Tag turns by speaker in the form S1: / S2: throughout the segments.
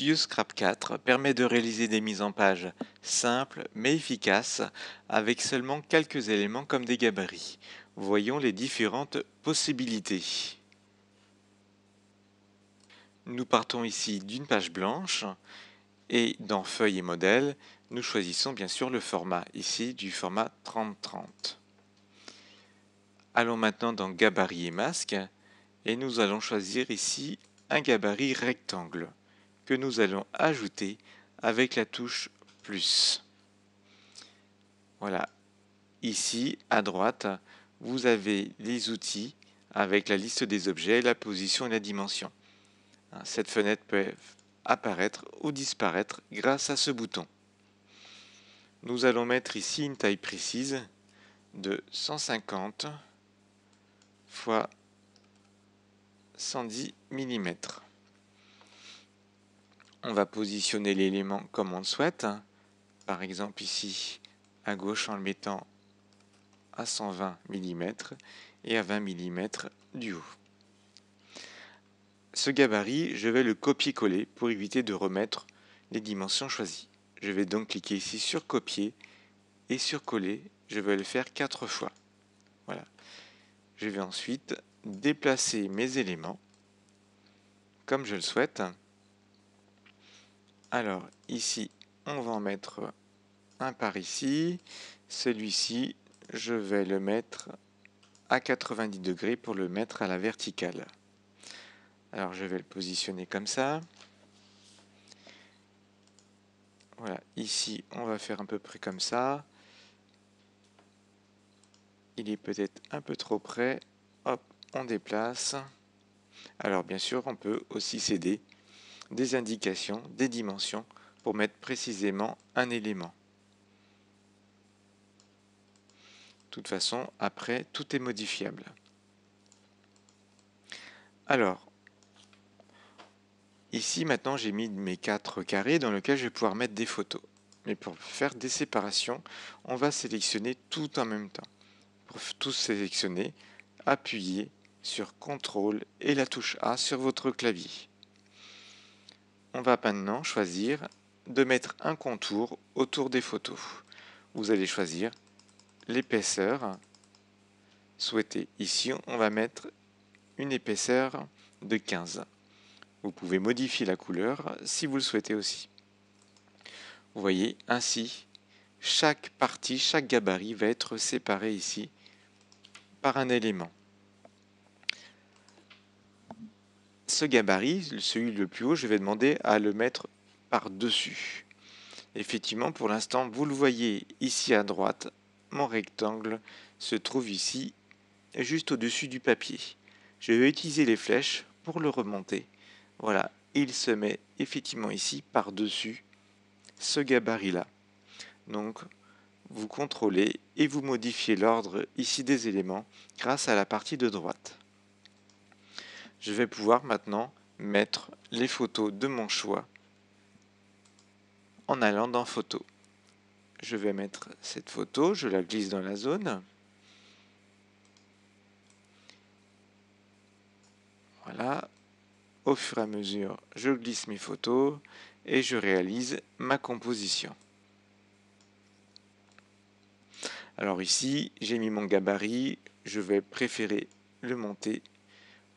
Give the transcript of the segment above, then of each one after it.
S1: View Scrap 4 permet de réaliser des mises en page simples mais efficaces avec seulement quelques éléments comme des gabarits. Voyons les différentes possibilités. Nous partons ici d'une page blanche et dans Feuilles et modèles, nous choisissons bien sûr le format, ici du format 30-30. Allons maintenant dans Gabarit et masque et nous allons choisir ici un gabarit rectangle que nous allons ajouter avec la touche plus. Voilà, ici à droite, vous avez les outils avec la liste des objets, la position et la dimension. Cette fenêtre peut apparaître ou disparaître grâce à ce bouton. Nous allons mettre ici une taille précise de 150 x 110 mm. On va positionner l'élément comme on le souhaite. Par exemple ici à gauche en le mettant à 120 mm et à 20 mm du haut. Ce gabarit, je vais le copier-coller pour éviter de remettre les dimensions choisies. Je vais donc cliquer ici sur copier et sur coller. Je vais le faire 4 fois. Voilà. Je vais ensuite déplacer mes éléments comme je le souhaite. Alors ici, on va en mettre un par ici. Celui-ci, je vais le mettre à 90 degrés pour le mettre à la verticale. Alors je vais le positionner comme ça. Voilà, ici on va faire à peu près comme ça. Il est peut-être un peu trop près. Hop, on déplace. Alors bien sûr, on peut aussi céder des indications, des dimensions pour mettre précisément un élément. De toute façon, après, tout est modifiable. Alors, ici maintenant j'ai mis mes 4 carrés dans lesquels je vais pouvoir mettre des photos. Mais pour faire des séparations, on va sélectionner tout en même temps. Pour tout sélectionner, appuyez sur CTRL et la touche A sur votre clavier. On va maintenant choisir de mettre un contour autour des photos. Vous allez choisir l'épaisseur souhaitée. Ici, on va mettre une épaisseur de 15. Vous pouvez modifier la couleur si vous le souhaitez aussi. Vous voyez, ainsi, chaque partie, chaque gabarit va être séparé ici par un élément. Ce gabarit, celui le plus haut, je vais demander à le mettre par-dessus. Effectivement, pour l'instant, vous le voyez ici à droite, mon rectangle se trouve ici, juste au-dessus du papier. Je vais utiliser les flèches pour le remonter. Voilà, il se met effectivement ici par-dessus ce gabarit-là. Donc, vous contrôlez et vous modifiez l'ordre ici des éléments grâce à la partie de droite. Je vais pouvoir maintenant mettre les photos de mon choix en allant dans Photos. Je vais mettre cette photo, je la glisse dans la zone. Voilà. Au fur et à mesure, je glisse mes photos et je réalise ma composition. Alors ici, j'ai mis mon gabarit, je vais préférer le monter,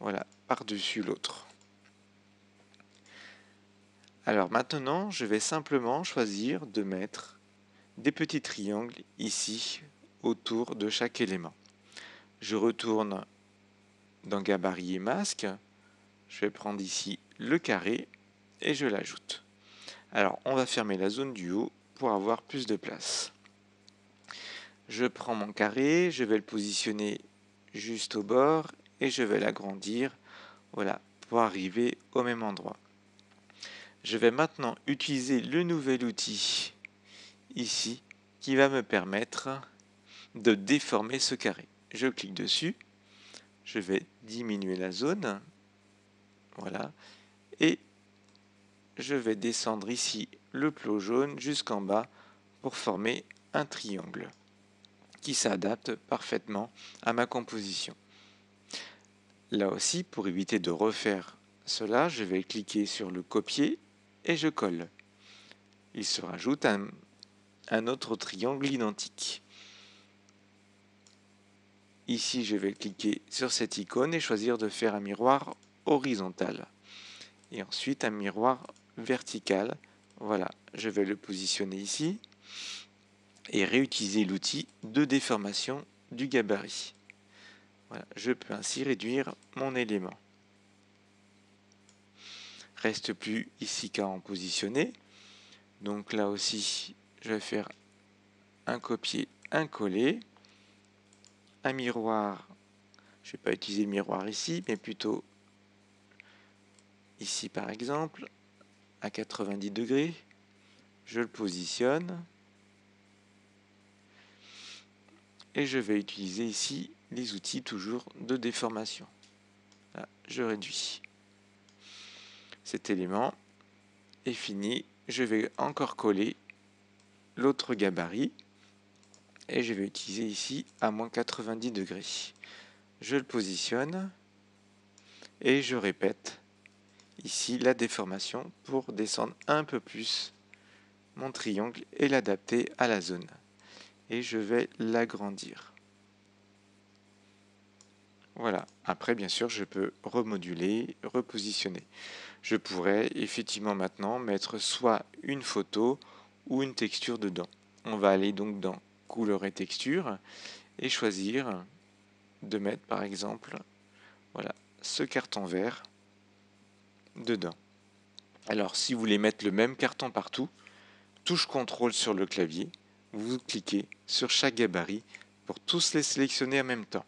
S1: voilà, par-dessus l'autre. Alors maintenant, je vais simplement choisir de mettre des petits triangles ici autour de chaque élément. Je retourne dans Gabarit et masque, je vais prendre ici le carré et je l'ajoute. Alors on va fermer la zone du haut pour avoir plus de place. Je prends mon carré, je vais le positionner juste au bord et je vais l'agrandir, voilà, pour arriver au même endroit. Je vais maintenant utiliser le nouvel outil ici qui va me permettre de déformer ce carré. Je clique dessus, je vais diminuer la zone, voilà, et je vais descendre ici le plot jaune jusqu'en bas pour former un triangle qui s'adapte parfaitement à ma composition. Là aussi, pour éviter de refaire cela, je vais cliquer sur le copier et je colle. Il se rajoute un autre triangle identique. Ici, je vais cliquer sur cette icône et choisir de faire un miroir horizontal. Et ensuite, un miroir vertical. Voilà, je vais le positionner ici et réutiliser l'outil de déformation du gabarit. Voilà, je peux ainsi réduire mon élément. Reste plus ici qu'à en positionner. Donc là aussi, je vais faire un copier, un coller, un miroir. Je ne vais pas utiliser le miroir ici, mais plutôt ici par exemple, à 90 degrés. Je le positionne et je vais utiliser ici les outils toujours de déformation. Là, je réduis. Cet élément est fini. Je vais encore coller l'autre gabarit et je vais utiliser ici à moins 90 degrés. Je le positionne et je répète ici la déformation pour descendre un peu plus mon triangle et l'adapter à la zone. Et je vais l'agrandir. Voilà. Après, bien sûr, je peux remoduler, repositionner. Je pourrais effectivement maintenant mettre soit une photo ou une texture dedans. On va aller donc dans couleur et texture et choisir de mettre par exemple voilà, ce carton vert dedans. Alors si vous voulez mettre le même carton partout, touche CTRL sur le clavier, vous cliquez sur chaque gabarit pour tous les sélectionner en même temps.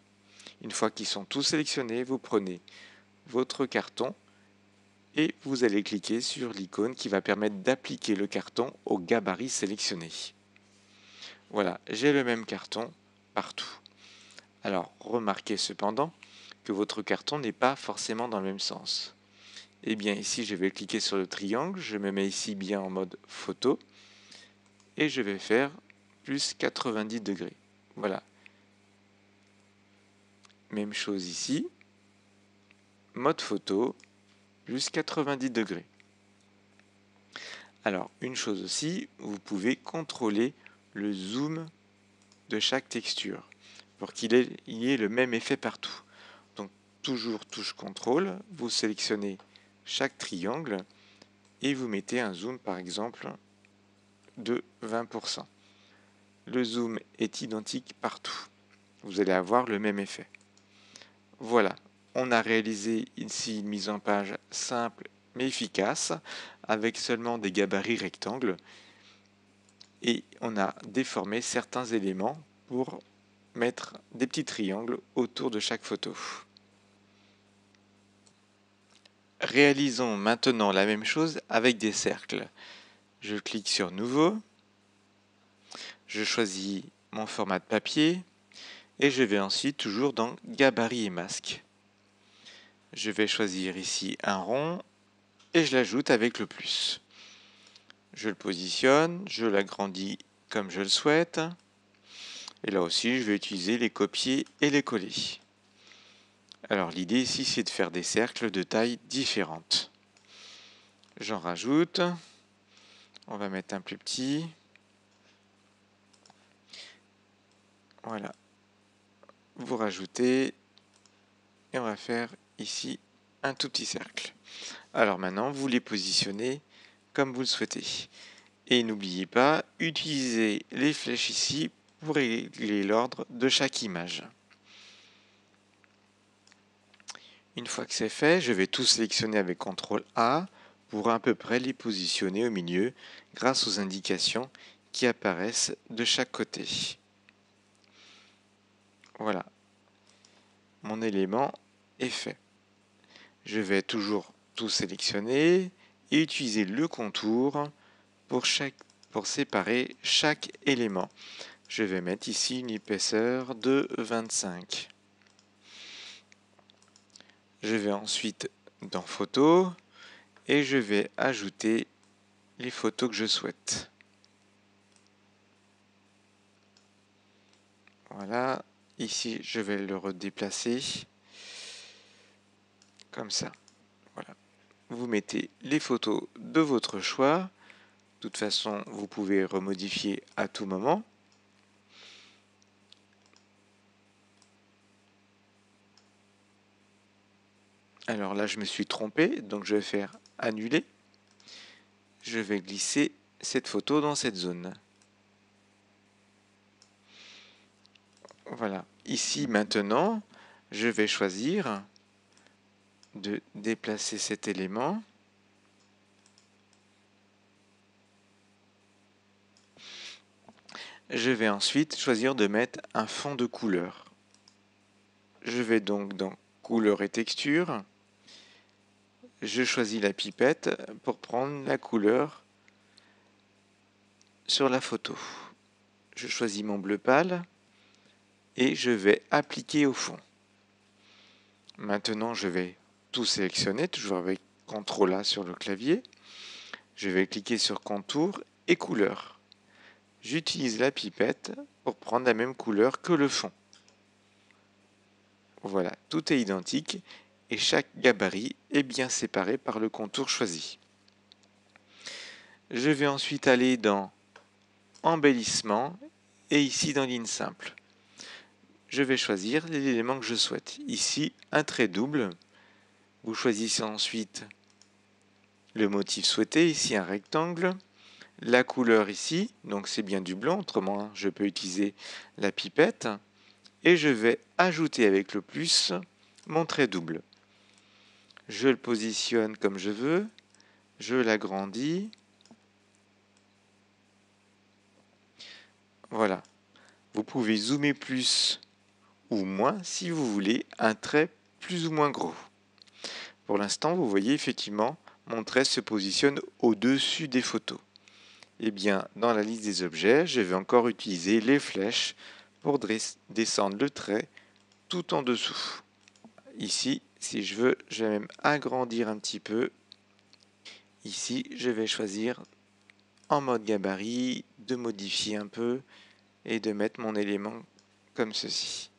S1: Une fois qu'ils sont tous sélectionnés, vous prenez votre carton et vous allez cliquer sur l'icône qui va permettre d'appliquer le carton au gabarit sélectionné. Voilà, j'ai le même carton partout. Alors, remarquez cependant que votre carton n'est pas forcément dans le même sens. Et bien ici, je vais cliquer sur le triangle, je me mets ici bien en mode photo et je vais faire plus 90 degrés. Voilà. Même chose ici, mode photo, plus 90 degrés. Alors, une chose aussi, vous pouvez contrôler le zoom de chaque texture pour qu'il y ait le même effet partout. Donc, toujours touche CTRL, vous sélectionnez chaque triangle et vous mettez un zoom par exemple de 20%. Le zoom est identique partout. Vous allez avoir le même effet. Voilà, on a réalisé ici une mise en page simple mais efficace avec seulement des gabarits rectangles et on a déformé certains éléments pour mettre des petits triangles autour de chaque photo. Réalisons maintenant la même chose avec des cercles. Je clique sur Nouveau, je choisis mon format de papier et je vais ensuite toujours dans Gabarit et masque. Je vais choisir ici un rond et je l'ajoute avec le plus. Je le positionne, je l'agrandis comme je le souhaite. Et là aussi, je vais utiliser les copier et les coller. Alors l'idée ici, c'est de faire des cercles de tailles différentes. J'en rajoute. On va mettre un plus petit. Voilà. Vous rajoutez. Et on va faire ici un tout petit cercle. Alors maintenant, vous les positionnez comme vous le souhaitez. Et n'oubliez pas, utilisez les flèches ici pour régler l'ordre de chaque image. Une fois que c'est fait, je vais tout sélectionner avec CTRL A pour à peu près les positionner au milieu grâce aux indications qui apparaissent de chaque côté. Voilà, mon élément est fait. Je vais toujours tout sélectionner et utiliser le contour pour séparer chaque élément. Je vais mettre ici une épaisseur de 25. Je vais ensuite dans Photos et je vais ajouter les photos que je souhaite. Voilà, ici je vais le redéplacer comme ça. Voilà. vous mettez les photos de votre choix. De toute façon, vous pouvez remodifier à tout moment. Alors là, je me suis trompé, donc je vais faire annuler. Je vais glisser cette photo dans cette zone. Voilà. Ici, maintenant, je vais choisir de déplacer cet élément. Je vais ensuite choisir de mettre un fond de couleur. Je vais donc dans couleur et texture. Je choisis la pipette pour prendre la couleur sur la photo. Je choisis mon bleu pâle et je vais appliquer au fond. Maintenant, je vais tout sélectionner, toujours avec CTRL A sur le clavier. Je vais cliquer sur contour et couleur. J'utilise la pipette pour prendre la même couleur que le fond. Voilà, tout est identique et chaque gabarit est bien séparé par le contour choisi. Je vais ensuite aller dans embellissement et ici dans ligne simple. Je vais choisir l'élément que je souhaite. Ici, un trait double. Vous choisissez ensuite le motif souhaité, ici un rectangle. La couleur ici, donc c'est bien du blanc, autrement je peux utiliser la pipette. Et je vais ajouter avec le plus mon trait double. Je le positionne comme je veux. Je l'agrandis. Voilà. Vous pouvez zoomer plus ou moins si vous voulez un trait plus ou moins gros. Pour l'instant, vous voyez effectivement, mon trait se positionne au-dessus des photos. Eh bien, dans la liste des objets, je vais encore utiliser les flèches pour descendre le trait tout en dessous. Ici, si je veux, je vais même agrandir un petit peu. Ici, je vais choisir en mode gabarit, de modifier un peu et de mettre mon élément comme ceci.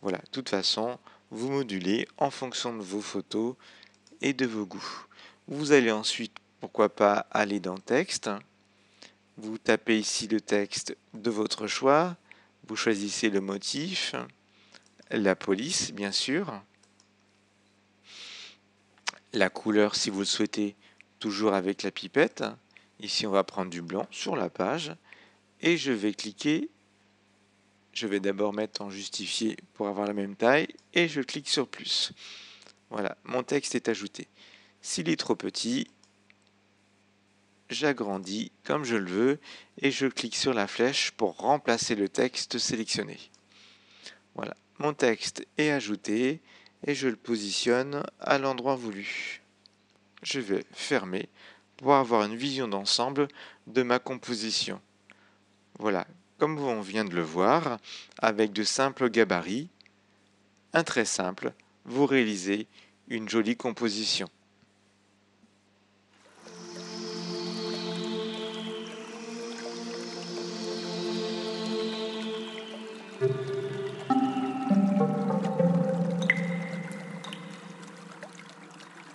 S1: Voilà, de toute façon, vous modulez en fonction de vos photos et de vos goûts. Vous allez ensuite, pourquoi pas, aller dans texte. Vous tapez ici le texte de votre choix. Vous choisissez le motif, la police, bien sûr. La couleur, si vous le souhaitez, toujours avec la pipette. Ici, on va prendre du blanc sur la page. Et je vais cliquer. Je vais d'abord mettre en justifié pour avoir la même taille. Et je clique sur plus. Voilà, mon texte est ajouté. S'il est trop petit, j'agrandis comme je le veux et je clique sur la flèche pour remplacer le texte sélectionné. Voilà, mon texte est ajouté et je le positionne à l'endroit voulu. Je vais fermer pour avoir une vision d'ensemble de ma composition. Voilà, comme on vient de le voir, avec de simples gabarits, un trait simple, vous réalisez une jolie composition.